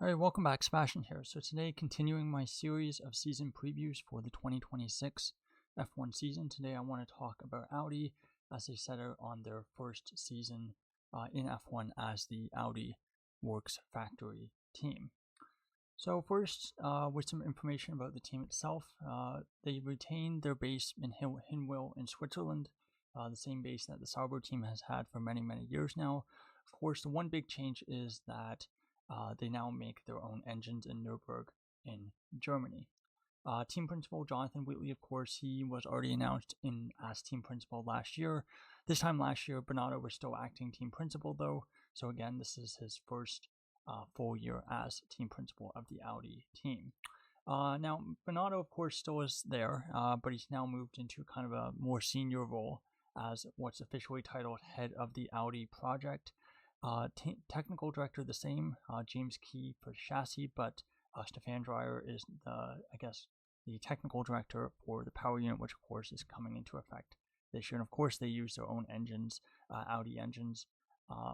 Alright, welcome back, Sebastian here. So today, continuing my series of season previews for the 2026 F1 season. Today I want to talk about Audi as they set out on their first season in F1 as the Audi Works Factory team. So first, with some information about the team itself, they retained their base in Hinwil in Switzerland, the same base that the Sauber team has had for many years now. Of course, the one big change is that they now make their own engines in Nürburgring in Germany. Team principal Jonathan Wheatley, of course, he was already announced as team principal last year. This time last year, Bernardo was still acting team principal though, so again, this is his first full year as team principal of the Audi team. Now, Bernardo, of course, still is there, but he's now moved into kind of a more senior role as what's officially titled head of the Audi project. Technical director the same, James Key for chassis, but Stefan Dreyer is the technical director for the power unit, which of course is coming into effect this year. And of course they use their own engines, Audi engines,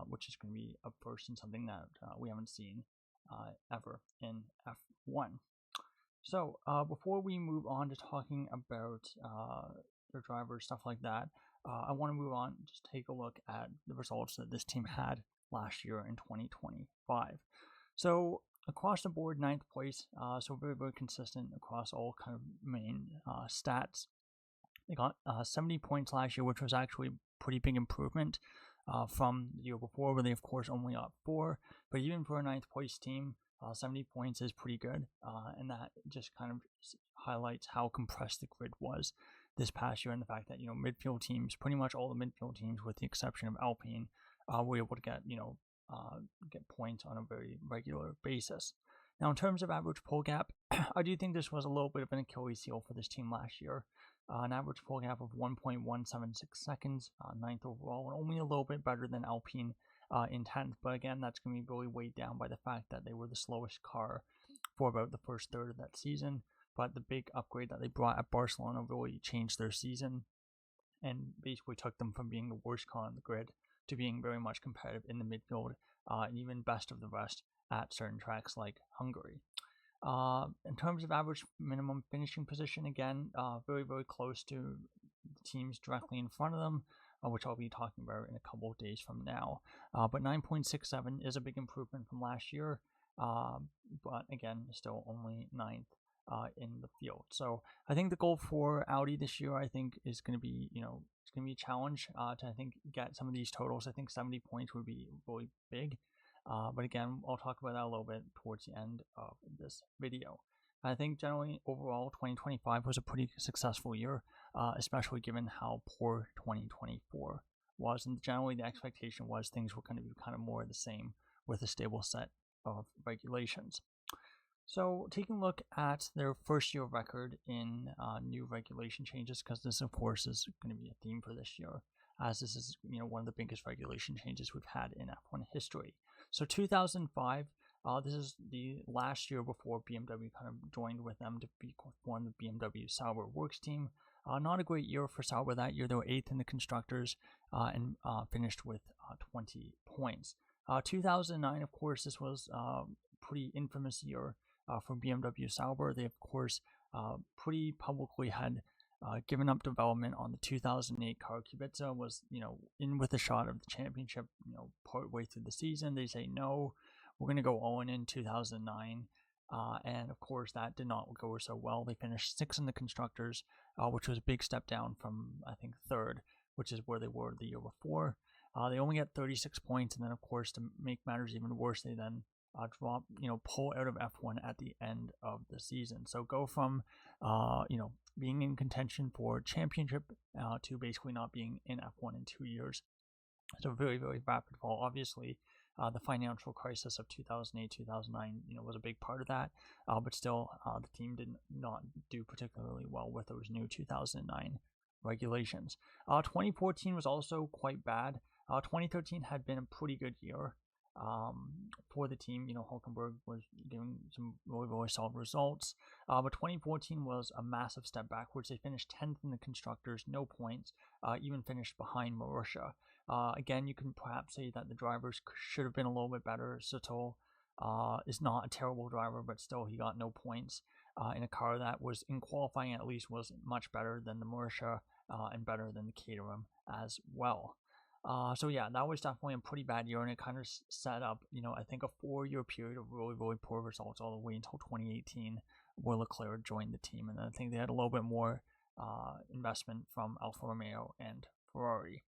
which is going to be a first and something that we haven't seen ever in F1. So before we move on to talking about their drivers, stuff like that, I want to move on, just take a look at the results that this team had last year in 2025. So across the board, 9th place, so very consistent across all kind of main stats. They got 70 points last year, which was actually a pretty big improvement from the year before, where they of course only got 4. But even for a 9th place team, 70 points is pretty good, and that just kind of highlights how compressed the grid was this past year, and the fact that midfield teams, pretty much all the midfield teams, with the exception of Alpine, were able to get get points on a very regular basis. Now, in terms of average pole gap, I do think this was a little bit of an Achilles heel for this team last year. An average pole gap of 1.176 seconds, 9th overall, and only a little bit better than Alpine in 10th. But again, that's going to be really weighed down by the fact that they were the slowest car for about the first third of that season. But the big upgrade that they brought at Barcelona really changed their season and basically took them from being the worst car on the grid to being very much competitive in the midfield, and even best of the rest at certain tracks like Hungary. In terms of average minimum finishing position, again, very close to the teams directly in front of them, which I'll be talking about in a couple of days from now. But 9.67 is a big improvement from last year, but again, still only 9th in the field. So I think the goal for Audi this year, I think, is going to be, it's going to be a challenge to, I think, get some of these totals. I think 70 points would be really big. But again, I'll talk about that a little bit towards the end of this video. I think generally overall 2025 was a pretty successful year, especially given how poor 2024 was. And generally the expectation was things were going to be kind of more of the same with a stable set of regulations. So taking a look at their first year record in new regulation changes, because this of course is going to be a theme for this year, as this is one of the biggest regulation changes we've had in F1 history. So 2005, this is the last year before BMW kind of joined with them to form the BMW Sauber Works team. Not a great year for Sauber that year. They were 8th in the constructors and finished with 20 points. 2009, of course, this was a pretty infamous year for BMW Sauber. They, of course, pretty publicly had given up development on the 2008 car. Kubica was, in with a shot of the championship, part way through the season. They say, no, we're going to go all in 2009. And of course, that did not go so well. They finished 6th in the constructors, which was a big step down from, I think, 3rd, which is where they were the year before. They only got 36 points. And then, of course, to make matters even worse, they then pull out of F1 at the end of the season. So go from, being in contention for championship to basically not being in F1 in 2 years. So very rapid fall. Obviously, the financial crisis of 2008, 2009, was a big part of that. But still, the team did not do particularly well with those new 2009 regulations. 2014 was also quite bad. 2013 had been a pretty good year for the team. Hulkenberg was doing some really solid results, but 2014 was a massive step backwards. They finished 10th in the constructors, no points, even finished behind Marussia. Again, you can perhaps say that the drivers should have been a little bit better. Sotol is not a terrible driver, but still he got no points in a car that was, in qualifying at least, was much better than the Mercia and better than the Caterham as well. So yeah, that was definitely a pretty bad year, and it kind of set up, I think a 4-year period of really, really poor results all the way until 2018, where Leclerc joined the team, and I think they had a little bit more investment from Alfa Romeo and Ferrari.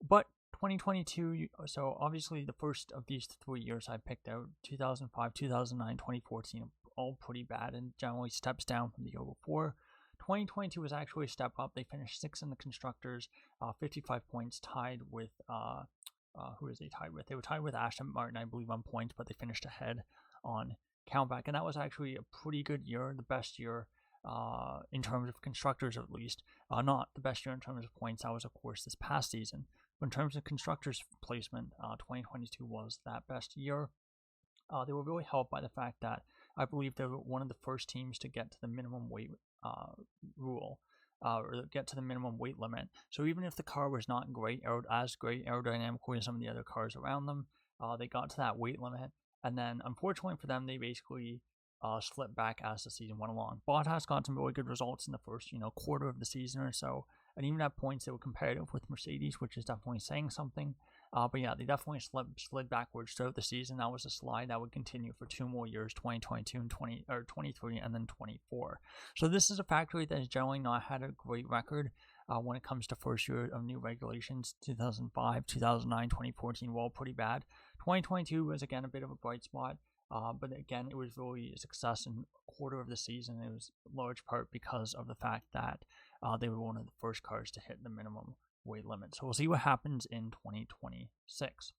But 2022, so obviously the first of these 3 years I picked out, 2005, 2009, 2014, all pretty bad and generally steps down from the year before. 2022 was actually a step up. They finished 6th in the Constructors, 55 points, tied with, who is they tied with? They were tied with Aston Martin, I believe, on points, but they finished ahead on countback. And that was actually a pretty good year, the best year in terms of Constructors at least. Not the best year in terms of points, that was, of course, this past season. But in terms of Constructors placement, 2022 was that best year. They were really helped by the fact that I believe they were one of the first teams to get to the minimum weight rule, or get to the minimum weight limit. So even if the car was not as great aerodynamically as some of the other cars around them, they got to that weight limit. And then, unfortunately for them, they basically slipped back as the season went along. Bottas got some really good results in the first, quarter of the season or so. And even at points, they were competitive with Mercedes, which is definitely saying something. But yeah, they definitely slid backwards throughout the season. That was a slide that would continue for 2 more years, 2022 and 23, and then 24. So this is a factory that has generally not had a great record when it comes to first year of new regulations. 2005, 2009, 2014 were all pretty bad. 2022 was again a bit of a bright spot. But again, it was really a success in a quarter of the season. It was in large part because of the fact that they were one of the first cars to hit the minimum weight limit. So we'll see what happens in 2026.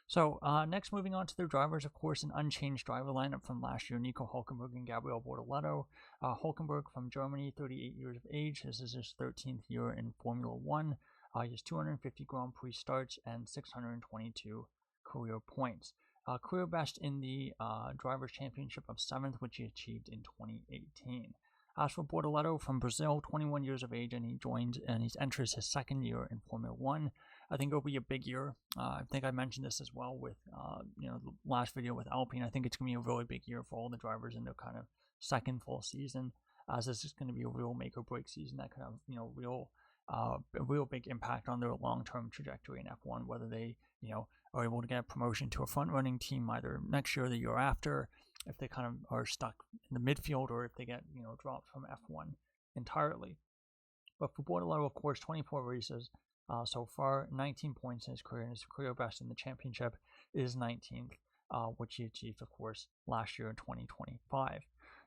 So next, moving on to their drivers, of course, an unchanged driver lineup from last year, Nico Hülkenberg and Gabriel Bortoleto. Hülkenberg from Germany, 38 years of age. This is his 13th year in Formula 1. He has 250 Grand Prix starts and 622 career points. Career best in the Drivers' Championship of 7th, which he achieved in 2018. As for Bortoleto from Brazil, 21 years of age, and he enters his 2nd year in Formula 1. I think it'll be a big year. I think I mentioned this as well with the last video with Alpine. I think it's going to be a really big year for all the drivers in their kind of 2nd full season, as this is going to be a real make or break season that could have a real big impact on their long-term trajectory in F1, whether they are able to get a promotion to a front-running team either next year or the year after, if they kind of are stuck in the midfield, or if they get dropped from F1 entirely. But for Bortoleto, of course, 24 races so far, 19 points in his career, and his career best in the championship is 19th, which he achieved, of course, last year in 2025.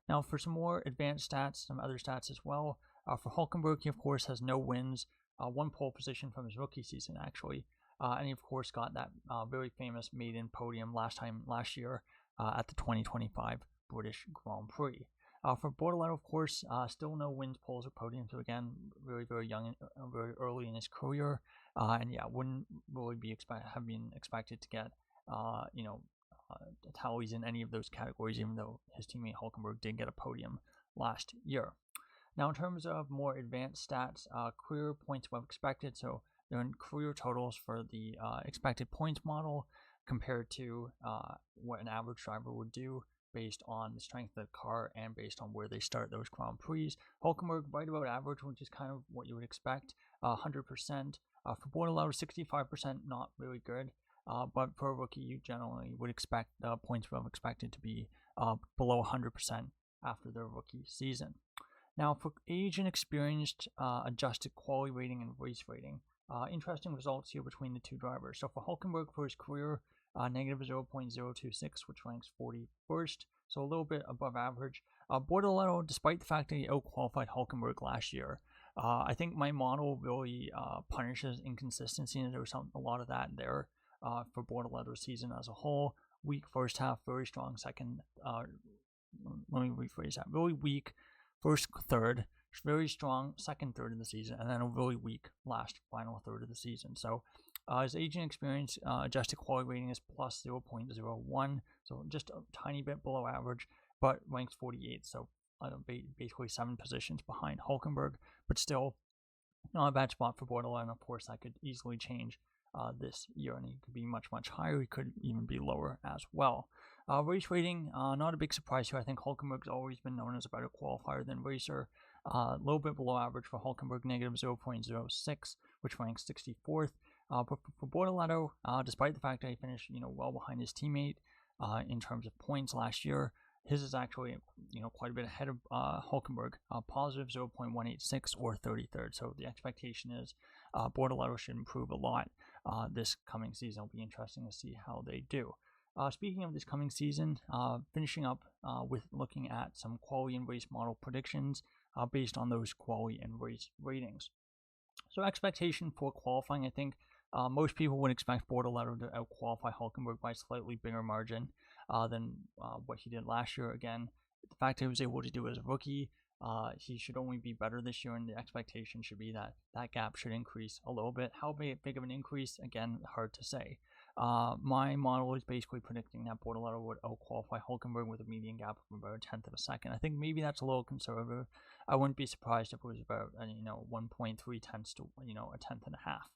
Now, for some more advanced stats, some other stats as well, for Hülkenberg, he, of course, has no wins, 1 pole position from his rookie season, actually, and he, of course, got that very famous maiden podium last year at the 2025 British Grand Prix. For Bortoleto, of course, still no wins, poles, or podiums. So again, very, very young and very early in his career, and yeah, wouldn't really have been expected to get tallies in any of those categories, even though his teammate Hülkenberg did get a podium last year. Now, in terms of more advanced stats, career points above expected. So they're in career totals for the expected points model compared to what an average driver would do based on the strength of the car and based on where they start those Grand Prix. Hülkenberg right about average, which is kind of what you would expect, 100%. For Bortoleto, 65%, not really good. But for a rookie, you generally would expect points above expected to be below 100% after their rookie season. Now, for age and experienced adjusted quality rating and race rating, interesting results here between the two drivers. So for Hülkenberg, for his career, negative 0.026, which ranks 41st, so a little bit above average. Bortoleto, despite the fact that he out-qualified Hülkenberg last year, I think my model really punishes inconsistency, and there was a lot of that there for Bortoleto's season as a whole. Weak first half, very strong second. Let me rephrase that. Really weak first third, very strong second third of the season, and then a really weak final third of the season. So his age and experience adjusted quality rating is plus 0.01, so just a tiny bit below average, but ranks 48th, so basically 7 positions behind Hülkenberg, but still not a bad spot for Bortoleto, and of course that could easily change this year, and he could be much, much higher. He could even be lower as well. Race rating, not a big surprise here. I think Hulkenberg's always been known as a better qualifier than racer. A little bit below average for Hulkenberg, negative 0.06, which ranks 64th. But for Bortoleto, despite the fact that he finished, well behind his teammate in terms of points last year, his is actually, quite a bit ahead of Hulkenberg, positive 0.186 or 33rd. So the expectation is Bortoleto should improve a lot this coming season. It'll be interesting to see how they do. Speaking of this coming season, finishing up with looking at some quality and race model predictions based on those quality and race ratings. So expectation for qualifying, I think most people would expect Bortoleto to out-qualify Hulkenberg by a slightly bigger margin than what he did last year. Again, the fact that he was able to do it as a rookie, he should only be better this year, and the expectation should be that that gap should increase a little bit. How big of an increase? Again, hard to say. My model is basically predicting that Bortoleto would out-qualify Hulkenberg with a median gap of about a tenth of a second. I think maybe that's a little conservative. I wouldn't be surprised if it was about 1.3 tenths to a tenth and a half.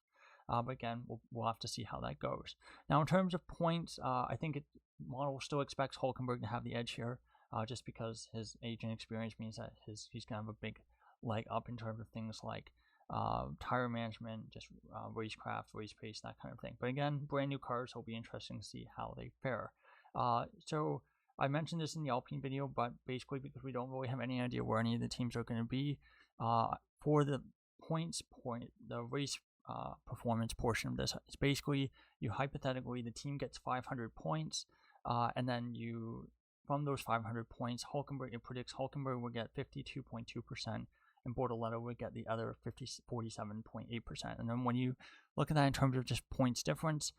But again, we'll have to see how that goes. Now, in terms of points, I think model still expects Hulkenberg to have the edge here, just because his age and experience means that he's going to have a big leg up in terms of things like tire management, just racecraft, race pace, that kind of thing. But again, brand new cars, it'll be interesting to see how they fare. So I mentioned this in the Alpine video, but basically because we don't really have any idea where any of the teams are going to be, for the the race performance portion of this, it's basically hypothetically the team gets 500 points, and then from those 500 points, it predicts Hulkenberg will get 52.2%. And Bortoleto would get the other 47.8%. And then when you look at that in terms of just points difference,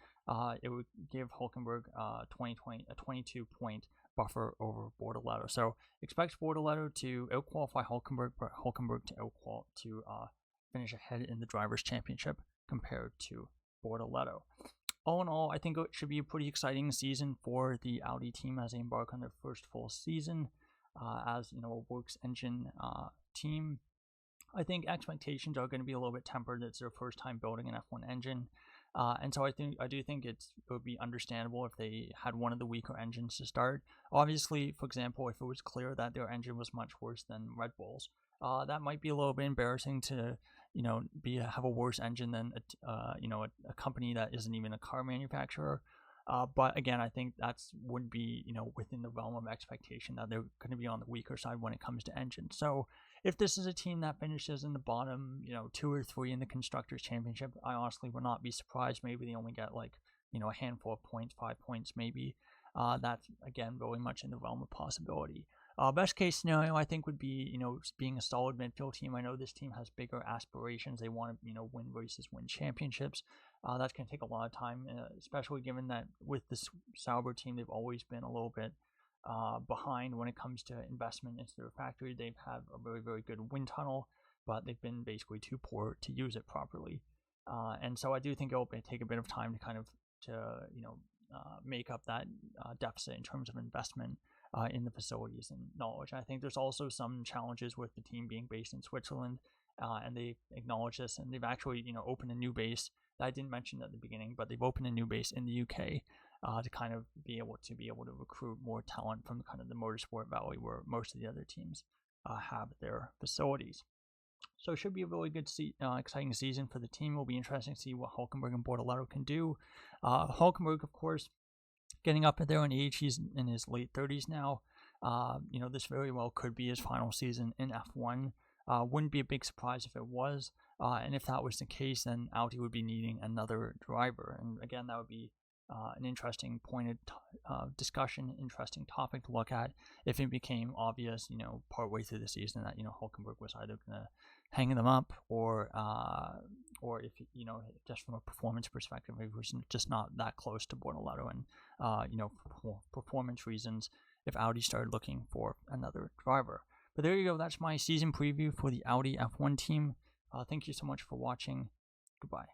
it would give Hulkenberg a 22-point buffer over Bortoleto. So expect Bortoleto to out-qualify Hulkenberg, but Hulkenberg to finish ahead in the Drivers' Championship compared to Bortoleto. All in all, I think it should be a pretty exciting season for the Audi team as they embark on their first full season as a works engine team. I think expectations are going to be a little bit tempered. It's their first time building an F1 engine, and so I do think it would be understandable if they had one of the weaker engines to start. Obviously, for example, if it was clear that their engine was much worse than Red Bull's, that might be a little bit embarrassing to have a worse engine than a company that isn't even a car manufacturer. But again, I think would be within the realm of expectation that they're going to be on the weaker side when it comes to engines. So if this is a team that finishes in the bottom 2 or 3 in the Constructors' Championship, I honestly would not be surprised. Maybe they only get a handful of points, 5 points maybe. That's again very much in the realm of possibility. Best case scenario, I think, would be being a solid midfield team. I know this team has bigger aspirations. They want to win races, win championships. That's going to take a lot of time, especially given that with this Sauber team, they've always been a little bit behind when it comes to investment into their factory. They've had a very, very good wind tunnel, but they've been basically too poor to use it properly. And so I do think it'll take a bit of time to make up that deficit in terms of investment in the facilities and knowledge. I think there's also some challenges with the team being based in Switzerland, and they acknowledge this, and they've actually opened a new base that I didn't mention at the beginning, but they've opened a new base in the UK to kind of be able to recruit more talent from kind of the Motorsport Valley where most of the other teams have their facilities. So it should be a really good, exciting season for the team. It will be interesting to see what Hulkenberg and Bortoleto can do. Hulkenberg, of course, getting up there in age, he's in his late 30s now. This very well could be his final season in F1. Wouldn't be a big surprise if it was. And if that was the case, then Audi would be needing another driver. And again, that would be an interesting pointed discussion, interesting topic to look at if it became obvious, partway through the season that, Hulkenberg was either going to hang them up or if, just from a performance perspective, it was just not that close to Bortoleto and, for performance reasons, if Audi started looking for another driver. But there you go. That's my season preview for the Audi F1 team. Thank you so much for watching. Goodbye.